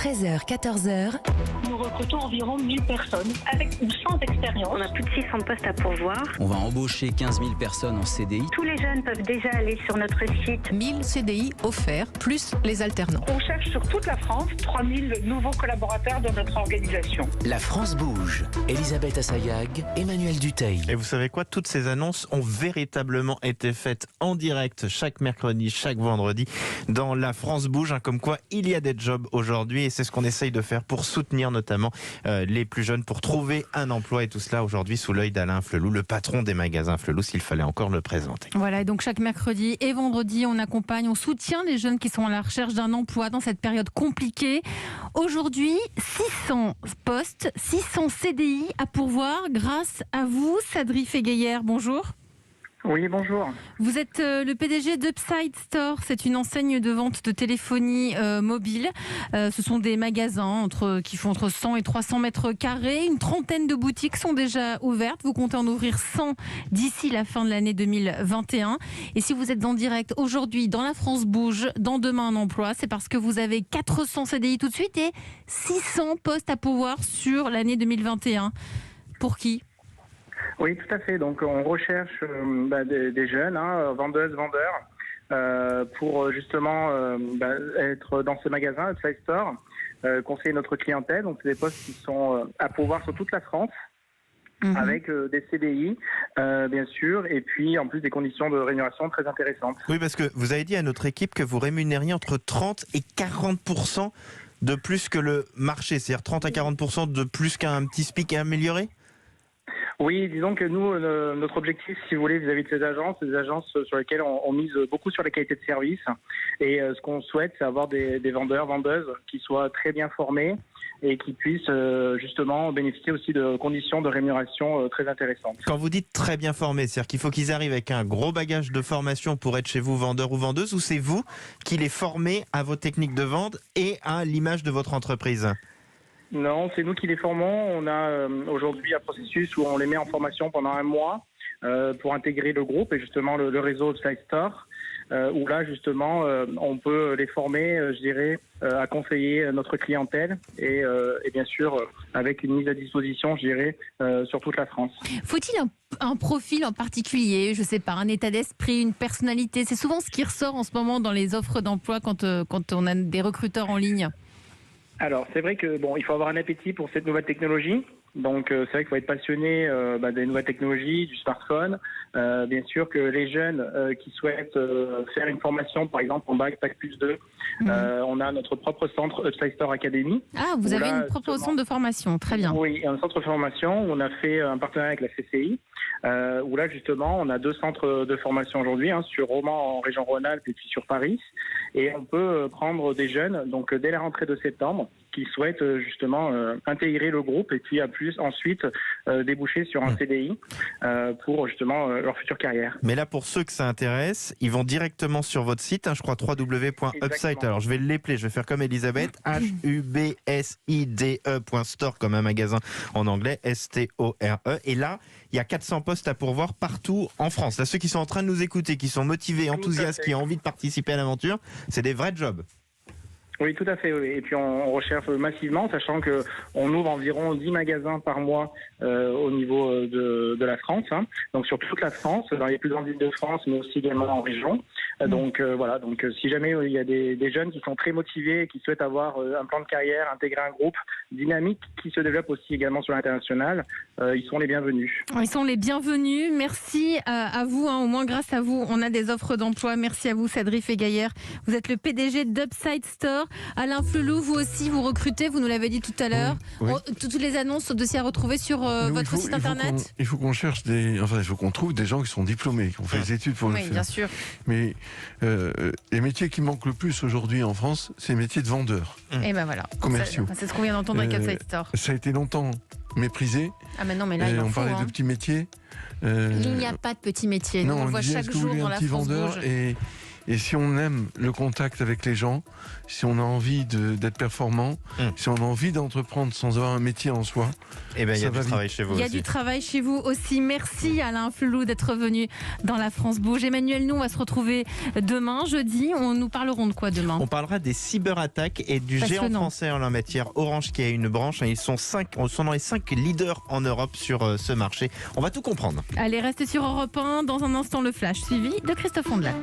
13h, 14h. Nous recrutons environ 1000 personnes avec ou sans expérience. On a plus de 600 postes à pourvoir. On va embaucher 15 000 personnes en CDI. Tous les jeunes peuvent déjà aller sur notre site. 1000 CDI offerts, plus les alternants. On cherche sur toute la France 3000 nouveaux collaborateurs dans notre organisation. La France bouge. Elisabeth Assayag, Emmanuel Dutheil. Et vous savez quoi? Toutes ces annonces ont véritablement été faites en direct chaque mercredi, chaque vendredi dans La France bouge. Comme quoi, il y a des jobs aujourd'hui et c'est ce qu'on essaye de faire pour soutenir notamment les plus jeunes pour trouver un emploi. Et tout cela aujourd'hui sous l'œil d'Alain Flelou, le patron des magasins Flelou, s'il fallait encore le présenter. Voilà, et donc chaque mercredi et vendredi, on accompagne, on soutient les jeunes qui sont à la recherche d'un emploi dans cette période compliquée. Aujourd'hui, 600 postes, 600 CDI à pourvoir grâce à vous, Sadri Fegueyer. Bonjour. Oui, bonjour. Vous êtes le PDG d'Upside Store. C'est une enseigne de vente de téléphonie mobile. Ce sont des magasins qui font entre 100 et 300 mètres carrés. Une trentaine de boutiques sont déjà ouvertes. Vous comptez en ouvrir 100 d'ici la fin de l'année 2021. Et si vous êtes en direct aujourd'hui dans La France bouge, dans Demain un emploi, c'est parce que vous avez 400 CDI tout de suite et 600 postes à pourvoir sur l'année 2021. Pour qui ? Oui, tout à fait. Donc, on recherche des jeunes, vendeuses, vendeurs, pour justement être dans ce magasin, Upside Store, conseiller notre clientèle. Donc, c'est des postes qui sont à pourvoir sur toute la France, avec des CDI, bien sûr, et puis en plus des conditions de rémunération très intéressantes. Oui, parce que vous avez dit à notre équipe que vous rémunériez entre 30 et 40% de plus que le marché, c'est-à-dire 30 à 40% de plus qu'un petit SPIC amélioré ? Oui, disons que nous, notre objectif, si vous voulez, vis-à-vis de ces agences, c'est des agences sur lesquelles on mise beaucoup sur la qualité de service. Et ce qu'on souhaite, c'est avoir des vendeurs, vendeuses qui soient très bien formés et qui puissent justement bénéficier aussi de conditions de rémunération très intéressantes. Quand vous dites très bien formés, c'est-à-dire qu'il faut qu'ils arrivent avec un gros bagage de formation pour être chez vous vendeur ou vendeuse, ou c'est vous qui les formez à vos techniques de vente et à l'image de votre entreprise ? Non, c'est nous qui les formons. On a aujourd'hui un processus où on les met en formation pendant un mois pour intégrer le groupe et justement le réseau Upside Store, où là justement on peut les former, à conseiller notre clientèle et bien sûr avec une mise à disposition, sur toute la France. Faut-il un profil en particulier, je sais pas, un état d'esprit, une personnalité? C'est souvent ce qui ressort en ce moment dans les offres d'emploi quand on a des recruteurs en ligne. Alors, c'est vrai que il faut avoir un appétit pour cette nouvelle technologie. Donc, c'est vrai qu'il faut être passionné des nouvelles technologies, du smartphone. Bien sûr que les jeunes qui souhaitent faire une formation, par exemple en bac plus 2, on a notre propre centre Upside Store Academy. Ah, vous avez une propre centre de formation, très bien. Oui, un centre de formation où on a fait un partenariat avec la CCI, où là justement on a 2 centres de formation aujourd'hui, sur Romans en région Rhône-Alpes et puis sur Paris. Et on peut prendre des jeunes, donc dès la rentrée de septembre, qui souhaitent justement intégrer le groupe et puis ensuite déboucher sur un CDI pour justement leur future carrière. Mais là, pour ceux que ça intéresse, ils vont directement sur votre site, je crois www.upside. Alors je vais l'épeler, je vais faire comme Elisabeth, HUBSIDE.store comme un magasin en anglais, STORE. Et là, il y a 400 postes à pourvoir partout en France. Là, ceux qui sont en train de nous écouter, qui sont motivés, enthousiastes, qui ont envie de participer à l'aventure, c'est des vrais jobs. Oui, tout à fait. Oui. Et puis on recherche massivement, sachant que on ouvre environ 10 magasins par mois au niveau de la France, donc sur toute la France, dans les plus grandes villes de France, mais aussi également en région. Donc voilà. Donc si jamais il y a des jeunes qui sont très motivés et qui souhaitent avoir un plan de carrière, intégrer un groupe dynamique qui se développe aussi également sur l'international, ils sont les bienvenus. Ils sont les bienvenus. Merci à vous. Au moins grâce à vous, on a des offres d'emploi. Merci à vous, Sadri Fegueyer. Vous êtes le PDG d'Upside Store. Alain Flelou, vous aussi, vous recrutez, vous nous l'avez dit tout à l'heure. Oui. Toutes les annonces au dossier à retrouver sur votre site internet. Il faut qu'on cherche il faut qu'on trouve des gens qui sont diplômés, qui ont fait des études pour le faire. Oui, bien sûr. Mais les métiers qui manquent le plus aujourd'hui en France, c'est les métiers de vendeurs. Et ben voilà. Commerciaux. C'est ce qu'on vient d'entendre avec Upside Store. Ça a été longtemps méprisé. Ah mais non, mais là, il en on faut. parlait de petits métiers. Il n'y a pas de petits métiers. Nous, on le voit chaque jour dans La France bouge. Et si on aime le contact avec les gens, si on a envie d'être performant, si on a envie d'entreprendre sans avoir un métier en soi, il y a du travail chez vous. Il y a du travail chez vous aussi. Merci Alain Flelou d'être venu dans la France Bouge. Emmanuel, nous on va se retrouver demain, jeudi. Nous parlerons de quoi demain? On parlera des cyberattaques et du géant français en la matière, Orange, qui a une branche. Ils sont dans les 5 leaders en Europe sur ce marché. On va tout comprendre. Allez, restez sur Europe 1. Dans un instant, le flash suivi de Christophe Ondelat.